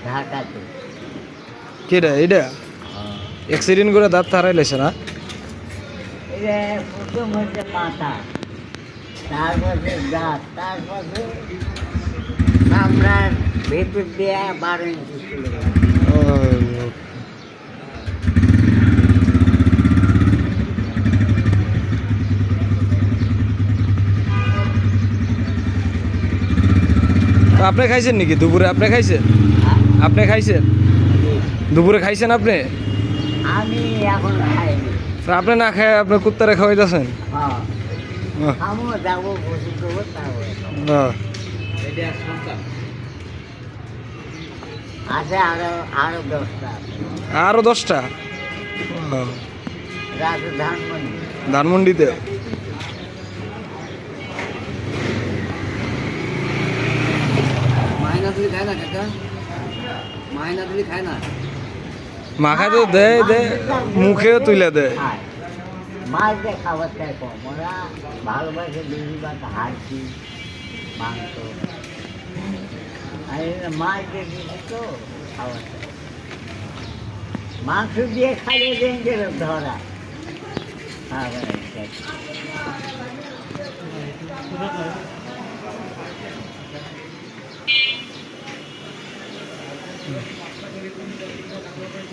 ঢাকাতে। কেডা এটা অ্যাক্সিডেন্ট করে দাঁত হারাইলেছে না? এটা প্রথম হচ্ছে মাথা, তারপরে দাঁত, তারপরে চামড়ার ভেতর দেওয়া 12 ইঞ্চি ছিল। তো আপনি খাইছেন নাকি দুপুরে? আপনি খাইছেন? আপনি খাইছেন দুপুরে? খাইছেন আপনি? আমি এখন খাইনি। তো আপনি না খায় আপনার কুত্তারে খাওয়াইতেছেন? হ্যাঁ, আমিও যাবো, বসে দেবো, তারপরে আছে আরো 10টা আছে। আরো 10টা? রাতে ধানমন্ডি। ধানমন্ডিতে? মাইনা তুলি খায় না কাকা, মাইনা তুলি খায় না। মাখায় তো দেয় দেয়, মুখেও তুলে দেয়। মাছ দিয়ে খাবারটাই কম, ওরা ভালোবাসে বেশিরভাগ হাড়ি মাংস, আর এরা মাছ দিয়ে দিচ্ছে তো খাবারটা। মাংস দিয়ে খাইয়ে দেন ধরা।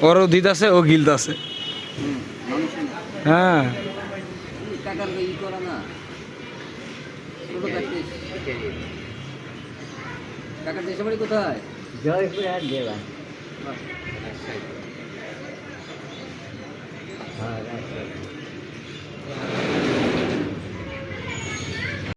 ওরও দিত আছে, ও গিলত আছে। হ্যাঁ, কোথায়? জয়পুর আর দেওয়া। হ্যাঁ,